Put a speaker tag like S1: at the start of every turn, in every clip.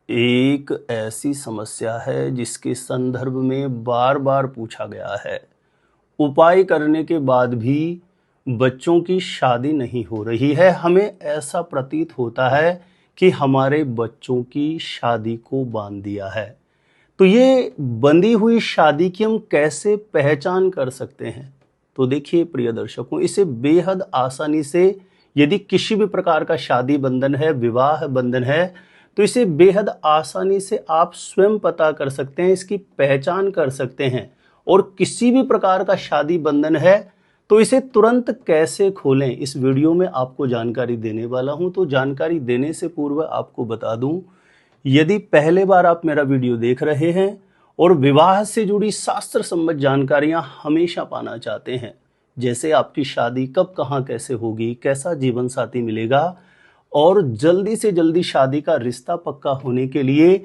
S1: एक ऐसी समस्या है जिसके संदर्भ में बार बार पूछा गया है। उपाय करने के बाद भी बच्चों की शादी नहीं हो रही है। हमें ऐसा प्रतीत होता है कि हमारे बच्चों की शादी को बांध दिया है। तो ये बंधी हुई शादी की हम कैसे पहचान कर सकते हैं? तो देखिए प्रिय दर्शकों, इसे बेहद आसानी से, यदि किसी भी प्रकार का शादी बंधन है, विवाह बंधन है, तो इसे बेहद आसानी से आप स्वयं पता कर सकते हैं, इसकी पहचान कर सकते हैं। और किसी भी प्रकार का शादी बंधन है तो इसे तुरंत कैसे खोलें, इस वीडियो में आपको जानकारी देने वाला हूं। तो जानकारी देने से पूर्व आपको बता दूं, यदि पहले बार आप मेरा वीडियो देख रहे हैं और विवाह से जुड़ी शास्त्र सम्मत जानकारियां हमेशा पाना चाहते हैं, जैसे आपकी शादी कब कहां कैसे होगी, कैसा जीवन साथी मिलेगा और जल्दी से जल्दी शादी का रिश्ता पक्का होने के लिए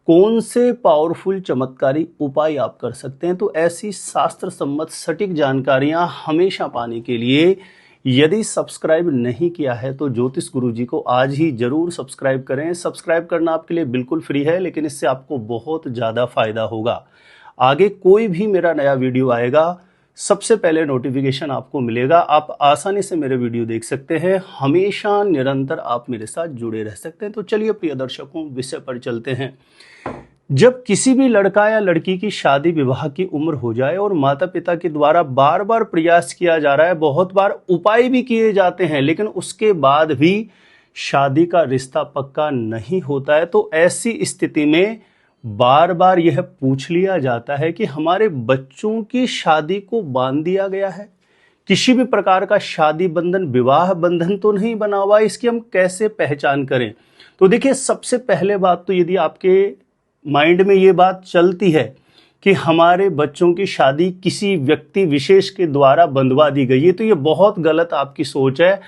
S1: कौन से पावरफुल चमत्कारी उपाय आप कर सकते हैं, तो ऐसी शास्त्र सम्मत सटीक जानकारियां हमेशा पाने के लिए यदि सब्सक्राइब नहीं किया है तो ज्योतिष गुरुजी को आज ही जरूर सब्सक्राइब करें। सब्सक्राइब करना आपके लिए बिल्कुल फ्री है, लेकिन इससे आपको बहुत ज़्यादा फायदा होगा। आगे कोई भी मेरा नया वीडियो आएगा, सबसे पहले नोटिफिकेशन आपको मिलेगा। आप आसानी से मेरे वीडियो देख सकते हैं, हमेशा निरंतर आप मेरे साथ जुड़े रह सकते हैं। तो चलिए प्रिय दर्शकों, विषय पर चलते हैं। जब किसी भी लड़का या लड़की की शादी विवाह की उम्र हो जाए और माता पिता के द्वारा बार बार प्रयास किया जा रहा है, बहुत बार उपाय भी किए जाते हैं, लेकिन उसके बाद भी शादी का रिश्ता पक्का नहीं होता है, तो ऐसी स्थिति में बार बार यह पूछ लिया जाता है कि हमारे बच्चों की शादी को बांध दिया गया है, किसी भी प्रकार का शादी बंधन, विवाह बंधन तो नहीं बना हुआ, इसकी हम कैसे पहचान करें? तो देखिए, सबसे पहले बात तो यदि आपके माइंड में ये बात चलती है कि हमारे बच्चों की शादी किसी व्यक्ति विशेष के द्वारा बंधवा दी गई है, तो ये बहुत गलत आपकी सोच है।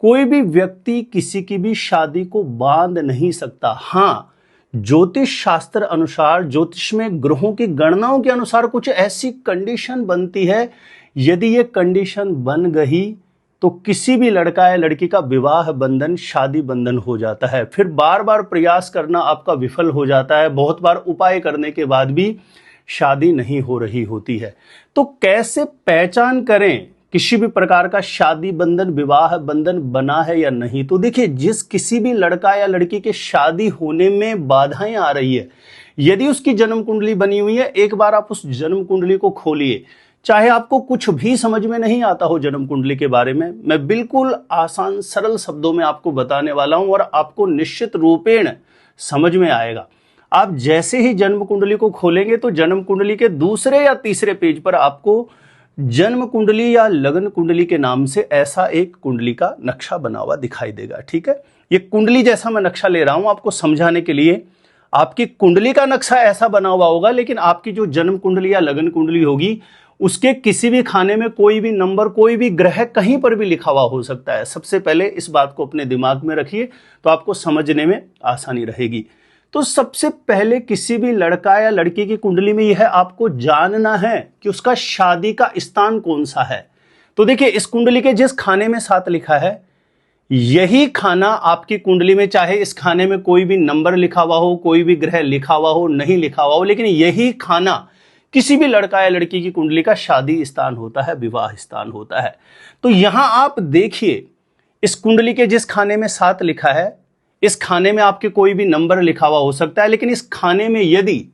S1: कोई भी व्यक्ति किसी की भी शादी को बांध नहीं सकता। हाँ, ज्योतिष शास्त्र अनुसार, ज्योतिष में ग्रहों की गणनाओं के अनुसार कुछ ऐसी कंडीशन बनती है, यदि ये कंडीशन बन गई तो किसी भी लड़का या लड़की का विवाह बंधन, शादी बंधन हो जाता है। फिर बार बार प्रयास करना आपका विफल हो जाता है, बहुत बार उपाय करने के बाद भी शादी नहीं हो रही होती है। तो कैसे पहचान करें किसी भी प्रकार का शादी बंधन, विवाह बंधन बना है या नहीं? तो देखिए, जिस किसी भी लड़का या लड़की के शादी होने में बाधाएं आ रही है, यदि उसकी जन्म कुंडली बनी हुई है, एक बार आप उस जन्म कुंडली को खोलिए। चाहे आपको कुछ भी समझ में नहीं आता हो जन्म कुंडली के बारे में, मैं बिल्कुल आसान सरल शब्दों में आपको बताने वाला हूं और आपको निश्चित रूपेण समझ में आएगा। आप जैसे ही जन्म कुंडली को खोलेंगे तो जन्म कुंडली के दूसरे या तीसरे पेज पर आपको जन्म कुंडली या लगन कुंडली के नाम से ऐसा एक कुंडली का नक्शा बना हुआ दिखाई देगा। ठीक है, ये कुंडली जैसा मैं नक्शा ले रहा हूं आपको समझाने के लिए। आपकी कुंडली का नक्शा ऐसा बना हुआ होगा, लेकिन आपकी जो जन्म कुंडली या लगन कुंडली होगी उसके किसी भी खाने में कोई भी नंबर, कोई भी ग्रह कहीं पर भी लिखा हुआ हो सकता है। सबसे पहले इस बात को अपने दिमाग में रखिए, तो आपको समझने में आसानी रहेगी। तो सबसे पहले किसी भी लड़का या लड़की की कुंडली में यह आपको जानना है कि उसका शादी का स्थान कौन सा है। तो देखिए, इस कुंडली के जिस खाने में 7 लिखा है, यही खाना आपकी कुंडली में, चाहे इस खाने में कोई भी नंबर लिखा हुआ हो, कोई भी ग्रह लिखा हुआ हो, नहीं लिखा हुआ हो, लेकिन यही खाना किसी भी लड़का या लड़की की कुंडली का शादी स्थान होता है, विवाह स्थान होता है। तो यहां आप देखिए, इस कुंडली के जिस खाने में 7 लिखा है, इस खाने में आपके कोई भी नंबर लिखा हुआ हो सकता है, लेकिन इस खाने में यदि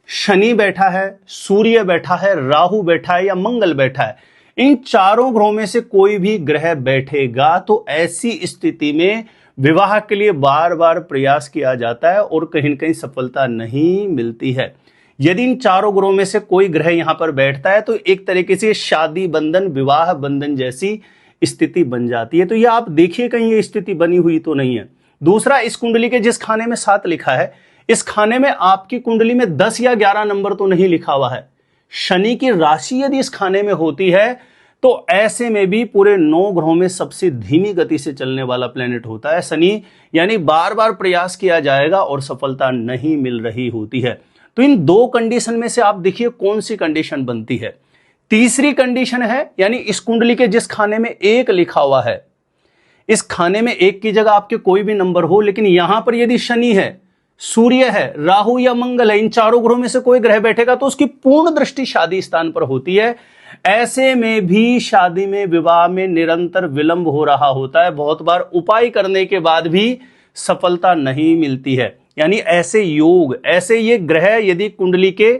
S1: शनि बैठा है, सूर्य बैठा है, राहु बैठा है या मंगल बैठा है, इन चारों ग्रहों में से कोई भी ग्रह बैठेगा, तो ऐसी स्थिति में विवाह के लिए बार बार प्रयास किया जाता है और कहीं न कहीं सफलता नहीं मिलती है। यदि इन चारों ग्रहों में से कोई ग्रह यहां पर बैठता है तो एक तरीके से शादी बंधन, विवाह बंधन जैसी स्थिति बन जाती है। तो ये आप देखिए, कहीं ये स्थिति बनी हुई तो नहीं है। दूसरा, इस कुंडली के जिस खाने में 7 लिखा है, इस खाने में आपकी कुंडली में 10 या 11 नंबर तो नहीं लिखा हुआ है। शनि की राशि यदि इस खाने में होती है तो ऐसे में भी पूरे 9 ग्रहों में सबसे धीमी गति से चलने वाला प्लेनेट होता है शनि, यानी बार बार प्रयास किया जाएगा और सफलता नहीं मिल रही होती है। तो इन 2 कंडीशन में से आप देखिए कौन सी कंडीशन बनती है। तीसरी कंडीशन है, यानी इस कुंडली के जिस खाने में 1 लिखा हुआ है, इस खाने में 1 की जगह आपके कोई भी नंबर हो, लेकिन यहां पर यदि शनि है, सूर्य है, राहु या मंगल है, इन चारों ग्रहों में से कोई ग्रह बैठेगा तो उसकी पूर्ण दृष्टि शादी स्थान पर होती है। ऐसे में भी शादी में, विवाह में निरंतर विलंब हो रहा होता है। बहुत बार उपाय करने के बाद भी सफलता नहीं मिलती है। यानी ऐसे योग, ऐसे ये ग्रह यदि कुंडली के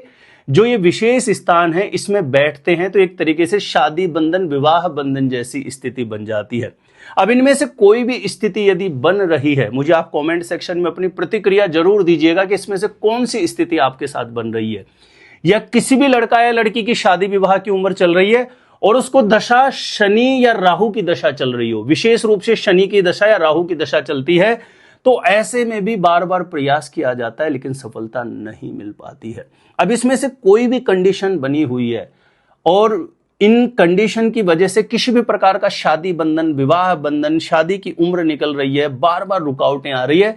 S1: जो ये विशेष स्थान है इसमें बैठते हैं तो एक तरीके से शादी बंधन, विवाह बंधन जैसी स्थिति बन जाती है। अब इनमें से कोई भी स्थिति यदि बन रही है, मुझे आप कमेंट सेक्शन में अपनी प्रतिक्रिया जरूर दीजिएगा कि इसमें से कौन सी स्थिति आपके साथ बन रही है। या किसी भी लड़का या लड़की की शादी विवाह की उम्र चल रही है और उसको दशा शनि या राहु की दशा चल रही हो, विशेष रूप से शनि की दशा या राहु की दशा चलती है, तो ऐसे में भी बार बार प्रयास किया जाता है लेकिन सफलता नहीं मिल पाती है। अब इसमें से कोई भी कंडीशन बनी हुई है और इन कंडीशन की वजह से किसी भी प्रकार का शादी बंधन, विवाह बंधन, शादी की उम्र निकल रही है, बार बार रुकावटें आ रही है,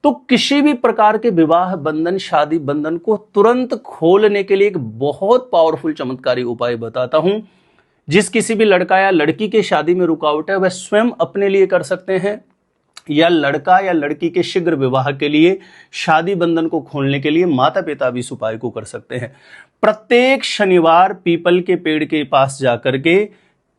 S1: तो किसी भी प्रकार के विवाह बंधन, शादी बंधन को तुरंत खोलने के लिए एक बहुत पावरफुल चमत्कारी उपाय बताता हूं। जिस किसी भी लड़का या लड़की के शादी में रुकावट है वह स्वयं अपने लिए कर सकते हैं या लड़का या लड़की के शीघ्र विवाह के लिए, शादी बंधन को खोलने के लिए माता पिता भी इस उपाय को कर सकते हैं। प्रत्येक शनिवार पीपल के पेड़ के पास जाकर के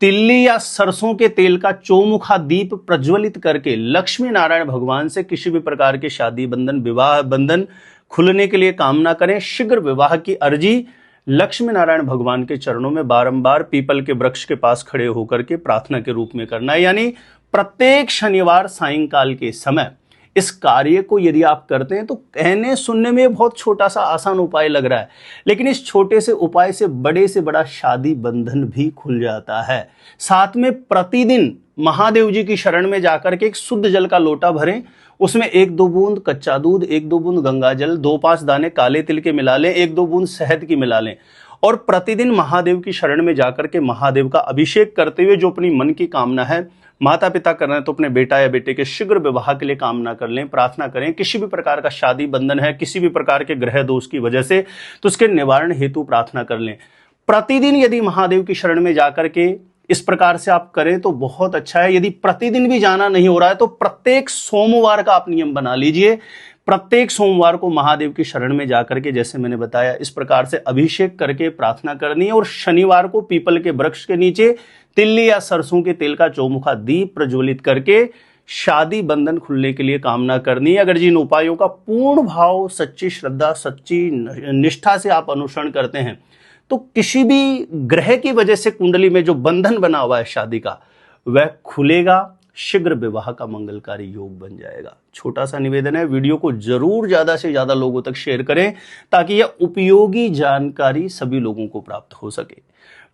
S1: तिल्ली या सरसों के तेल का चौमुखा दीप प्रज्वलित करके लक्ष्मी नारायण भगवान से किसी भी प्रकार के शादी बंधन, विवाह बंधन खुलने के लिए कामना करें। शीघ्र विवाह की अर्जी लक्ष्मी नारायण भगवान के चरणों में बारंबार पीपल के वृक्ष के पास खड़े होकर के प्रार्थना के रूप में करना है। यानी प्रत्येक शनिवार सायंकाल के समय इस कार्य को यदि आप करते हैं तो कहने सुनने में बहुत छोटा सा आसान उपाय लग रहा है, लेकिन इस छोटे से उपाय से बड़ा शादी बंधन भी खुल जाता है। साथ में प्रतिदिन महादेव जी की शरण में जाकर के एक शुद्ध जल का लोटा भरें, उसमें 1-2 बूंद कच्चा दूध, 1-2 बूंद गंगा जल, 2-5 दाने काले तिल के मिला लें, 1-2 बूंद शहद की मिला लें और प्रतिदिन महादेव की शरण में जाकर के महादेव का अभिषेक करते हुए जो अपनी मन की कामना है, माता पिता कर रहे हैं तो अपने बेटा या बेटे के शीघ्र विवाह के लिए कामना कर लें, प्रार्थना करें। किसी भी प्रकार का शादी बंधन है, किसी भी प्रकार के ग्रह दोष की वजह से, तो उसके निवारण हेतु प्रार्थना कर लें। प्रतिदिन यदि महादेव की शरण में जाकर के इस प्रकार से आप करें तो बहुत अच्छा है। यदि प्रतिदिन भी जाना नहीं हो रहा है तो प्रत्येक सोमवार का आप नियम बना लीजिए। प्रत्येक सोमवार को महादेव की शरण में जाकर के, जैसे मैंने बताया, इस प्रकार से अभिषेक करके प्रार्थना करनी है और शनिवार को पीपल के वृक्ष के नीचे तिल्ली या सरसों के तेल का चौमुखा दीप प्रज्वलित करके शादी बंधन खुलने के लिए कामना करनी है। अगर जिन उपायों का पूर्ण भाव, सच्ची श्रद्धा, सच्ची निष्ठा से आप अनुसरण करते हैं तो किसी भी ग्रह की वजह से कुंडली में जो बंधन बना हुआ है शादी का, वह खुलेगा, शीघ्र विवाह का मंगलकारी योग बन जाएगा। छोटा सा निवेदन है, वीडियो को जरूर ज्यादा से ज्यादा लोगों तक शेयर करें ताकि यह उपयोगी जानकारी सभी लोगों को प्राप्त हो सके।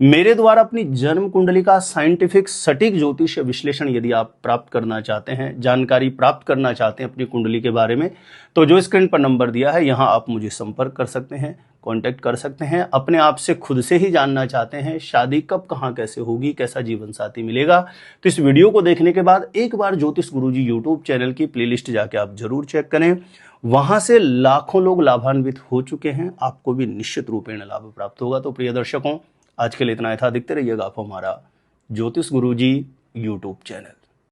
S1: मेरे द्वारा अपनी जन्म कुंडली का साइंटिफिक सटीक ज्योतिष विश्लेषण यदि आप प्राप्त करना चाहते हैं, जानकारी प्राप्त करना चाहते हैं अपनी कुंडली के बारे में, तो जो स्क्रीन पर नंबर दिया है यहां आप मुझे संपर्क कर सकते हैं, कांटेक्ट कर सकते हैं। अपने आप से खुद से ही जानना चाहते हैं शादी कब, कहां, कैसे होगी, कैसा जीवन साथी मिलेगा, तो इस वीडियो को देखने के बाद एक बार ज्योतिष गुरुजी यूट्यूब चैनल की प्लेलिस्ट जाके आप जरूर चेक करें। वहां से लाखों लोग लाभान्वित हो चुके हैं, आपको भी निश्चित रूपेण लाभ प्राप्त होगा। तो प्रिय दर्शकों, आज के लिए इतना ही था। दिखते रहिएगा आप हमारा ज्योतिष गुरुजी यूट्यूब चैनल।